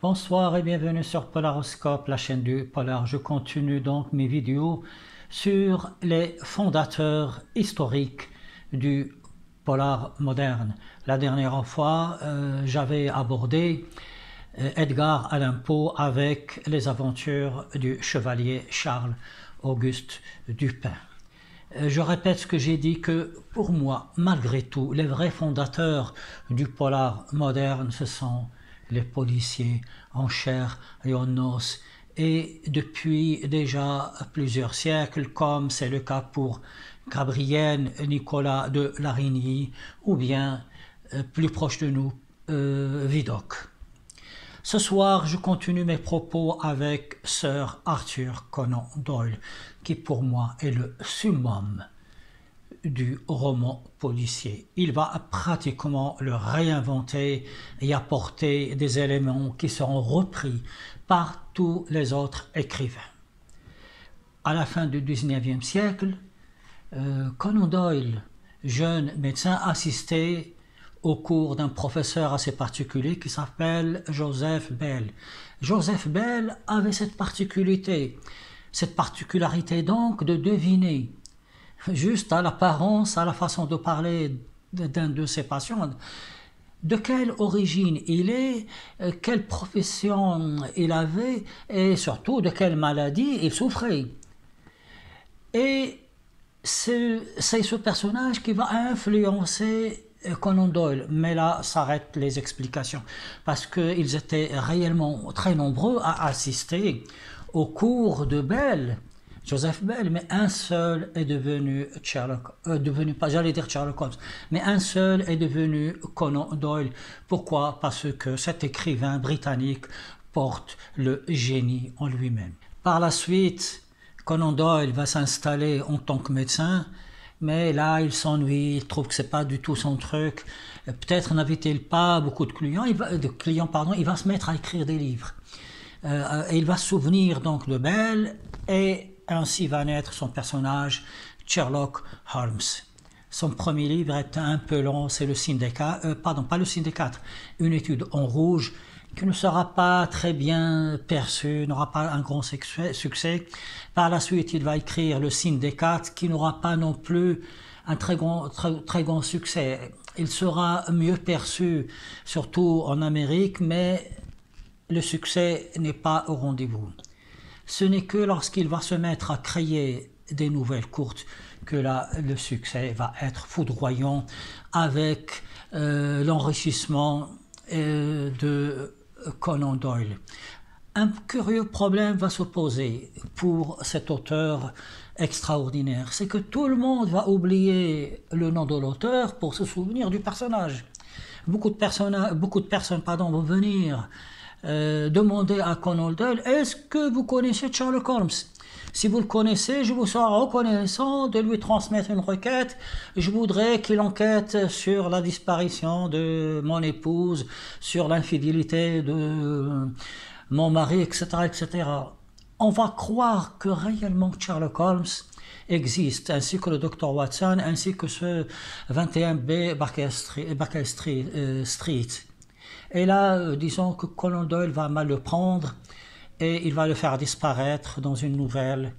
Bonsoir et bienvenue sur Polaroscope, la chaîne du Polar. Je continue donc mes vidéos sur les fondateurs historiques du polar moderne. La dernière fois, j'avais abordé Edgar Allan Poe avec les aventures du chevalier Charles-Auguste Dupin. Je répète ce que j'ai dit, que pour moi, malgré tout, les vrais fondateurs du polar moderne, ce sont les policiers en chair et en os, et depuis déjà plusieurs siècles, comme c'est le cas pour Gabriel Nicolas de Larigny, ou bien plus proche de nous, Vidocq. Ce soir, je continue mes propos avec Sir Arthur Conan Doyle, qui pour moi est le summum du roman policier. Il va pratiquement le réinventer et apporter des éléments qui seront repris par tous les autres écrivains. À la fin du XIXe siècle, Conan Doyle, jeune médecin, assistait au cours d'un professeur assez particulier qui s'appelle Joseph Bell. Joseph Bell avait cette particularité donc de deviner, juste à l'apparence, à la façon de parler d'un de ses patients, de quelle origine il est, quelle profession il avait et surtout de quelle maladie il souffrait. Et c'est ce personnage qui va influencer Conan Doyle, mais là s'arrêtent les explications, parce qu'ils étaient réellement très nombreux à assister au cours de Bell, Joseph Bell, mais un seul est devenu Sherlock Holmes, mais un seul est devenu Conan Doyle. Pourquoi? Parce que cet écrivain britannique porte le génie en lui-même. Par la suite, Conan Doyle va s'installer en tant que médecin, mais là il s'ennuie, il trouve que c'est pas du tout son truc. Peut-être n'avait-il pas beaucoup de clients, il va se mettre à écrire des livres. Et il va se souvenir donc de Bell, et ainsi va naître son personnage Sherlock Holmes. Son premier livre est un peu long, c'est le Syndicat, une étude en rouge, qui ne sera pas très bien perçu, n'aura pas un grand succès. Par la suite, il va écrire le Syndicat, qui n'aura pas non plus un très grand succès. Il sera mieux perçu, surtout en Amérique, mais le succès n'est pas au rendez-vous. Ce n'est que lorsqu'il va se mettre à créer des nouvelles courtes que là, le succès va être foudroyant, avec l'enrichissement de Conan Doyle. Un curieux problème va se poser pour cet auteur extraordinaire, c'est que tout le monde va oublier le nom de l'auteur pour se souvenir du personnage. Beaucoup de personnes vont venir demander à Conan Doyle: est-ce que vous connaissez Sherlock Holmes? Si vous le connaissez, je vous serai reconnaissant de lui transmettre une requête. Je voudrais qu'il enquête sur la disparition de mon épouse, sur l'infidélité de mon mari, etc., etc. On va croire que réellement Sherlock Holmes existe, ainsi que le Dr Watson, ainsi que ce 21B Baker Street. Et là, disons que Conan Doyle va mal le prendre et il va le faire disparaître dans une nouvelle.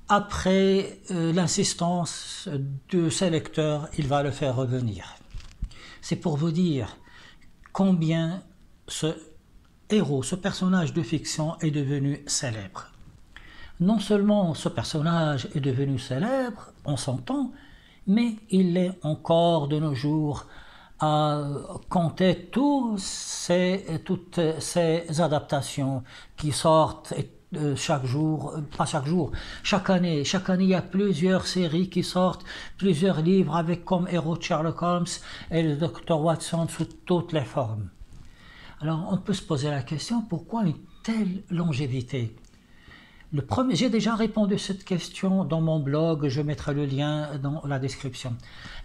Après l'insistance de ses lecteurs, il va le faire revenir. C'est pour vous dire combien ce héros, ce personnage de fiction est devenu célèbre. Non seulement ce personnage est devenu célèbre, on s'entend, mais il l'est encore de nos jours, à compter toutes ces adaptations qui sortent chaque année. Chaque année, il y a plusieurs séries qui sortent, plusieurs livres avec comme héros Sherlock Holmes et le Dr Watson sous toutes les formes. Alors, on peut se poser la question, pourquoi une telle longévité? J'ai déjà répondu à cette question dans mon blog, je mettrai le lien dans la description.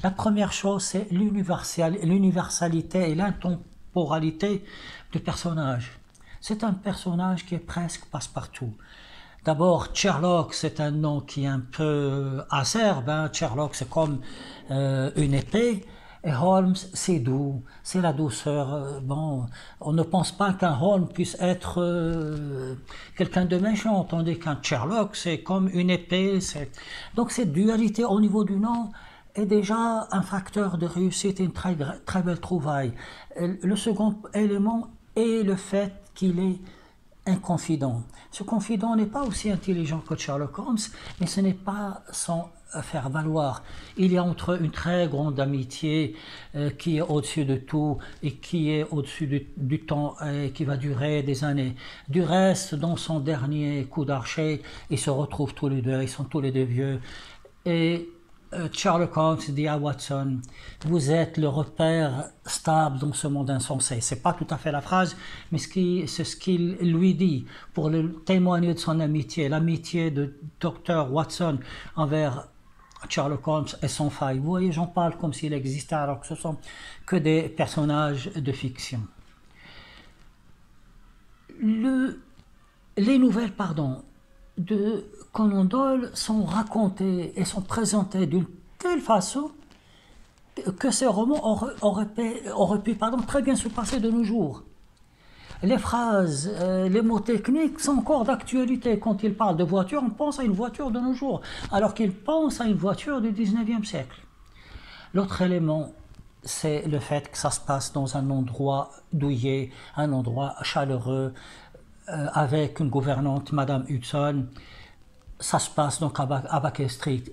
La première chose, c'est l'universalité et l'intemporalité du personnage. C'est un personnage qui est presque passe-partout. D'abord, Sherlock, c'est un nom qui est un peu acerbe. Sherlock, c'est comme une épée. Et Holmes, c'est doux, c'est la douceur. Bon, on ne pense pas qu'un Holmes puisse être quelqu'un de méchant, tandis qu'un Sherlock, c'est comme une épée. Donc cette dualité au niveau du nom est déjà un facteur de réussite et une très belle trouvaille. Le second élément est le fait qu'il est un confident. Ce confident n'est pas aussi intelligent que Sherlock Holmes, mais ce n'est pas sans faire valoir. Il y a entre eux une très grande amitié qui est au-dessus de tout et qui est au-dessus du temps et qui va durer des années. Du reste, dans son dernier coup d'archet, ils se retrouvent tous les deux, ils sont tous les deux vieux. Et Sherlock Holmes dit à Watson, vous êtes le repère stable dans ce monde insensé. C'est pas tout à fait la phrase, mais c'est ce qu'il lui dit pour le témoigner de son amitié, l'amitié de Dr. Watson envers Sherlock Holmes et son faille. Vous voyez, j'en parle comme s'il existait alors que ce sont que des personnages de fiction. Les nouvelles, de Conan Doyle sont racontés et sont présentés d'une telle façon que ces romans auraient pu très bien se passer de nos jours. Les phrases, les mots techniques sont encore d'actualité. Quand il parle de voiture, on pense à une voiture de nos jours, alors qu'il pense à une voiture du 19e siècle. L'autre élément, c'est le fait que ça se passe dans un endroit douillet, un endroit chaleureux, avec une gouvernante, Madame Hudson. Ça se passe donc à Baker Street.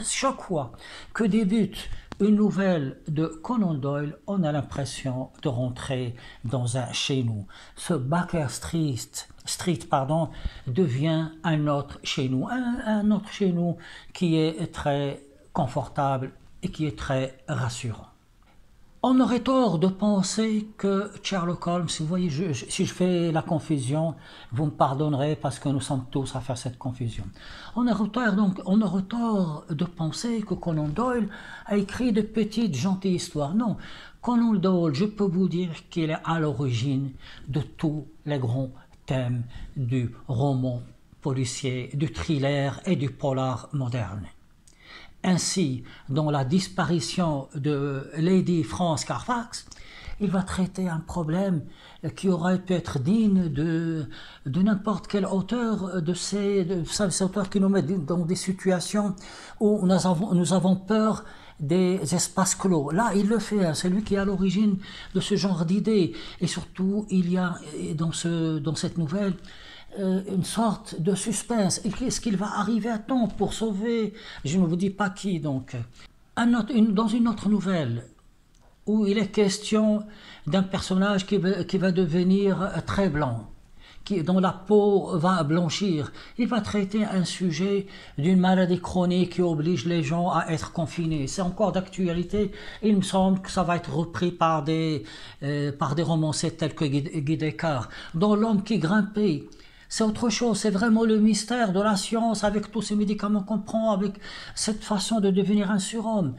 Chaque fois que débute une nouvelle de Conan Doyle, on a l'impression de rentrer dans un chez nous. Ce Baker Street devient un autre chez nous, un autre chez nous qui est très confortable et qui est très rassurant. On aurait tort de penser que Sherlock Holmes, vous voyez, si je fais la confusion, vous me pardonnerez parce que nous sommes tous à faire cette confusion. On aurait tort de penser que Conan Doyle a écrit de petites gentilles histoires. Non, Conan Doyle, je peux vous dire qu'il est à l'origine de tous les grands thèmes du roman policier, du thriller et du polar moderne. Ainsi, dans la disparition de Lady France Carfax, il va traiter un problème qui aurait pu être digne de n'importe quel auteur ces auteurs qui nous mettent dans des situations où nous avons peur des espaces clos. Là, il le fait, c'est lui qui est à l'origine de ce genre d'idées. Et surtout, il y a dans cette nouvelle une sorte de suspense. Est-ce qu'il va arriver à temps pour sauver, je ne vous dis pas qui donc. Dans une autre nouvelle, où il est question d'un personnage qui va devenir très blanc, dont la peau va blanchir. Il va traiter un sujet d'une maladie chronique qui oblige les gens à être confinés. C'est encore d'actualité. Il me semble que ça va être repris par des romanciers tels que Guy Descartes. Dans L'homme qui grimpait, c'est autre chose, c'est vraiment le mystère de la science avec tous ces médicaments qu'on prend, avec cette façon de devenir un surhomme.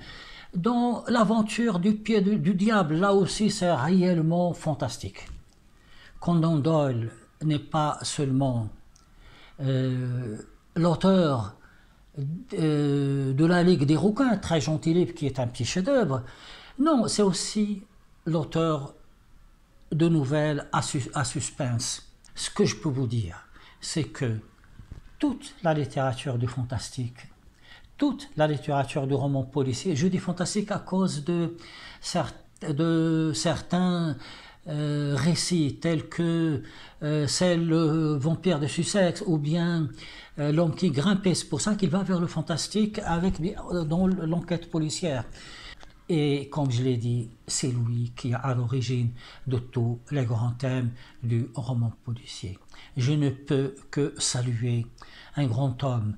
Dans l'aventure du pied du diable, là aussi c'est réellement fantastique. Conan Doyle n'est pas seulement l'auteur de la Ligue des Rouquins, très gentil livre qui est un petit chef-d'œuvre. Non, c'est aussi l'auteur de nouvelles à suspense. Ce que je peux vous dire, c'est que toute la littérature du fantastique, toute la littérature du roman policier, je dis fantastique à cause de certains récits tels que c'est le vampire de Sussex ou bien l'homme qui grimpait. C'est pour ça qu'il va vers le fantastique dans l'enquête policière. Et comme je l'ai dit, c'est lui qui est à l'origine de tous les grands thèmes du roman policier. Je ne peux que saluer un grand homme,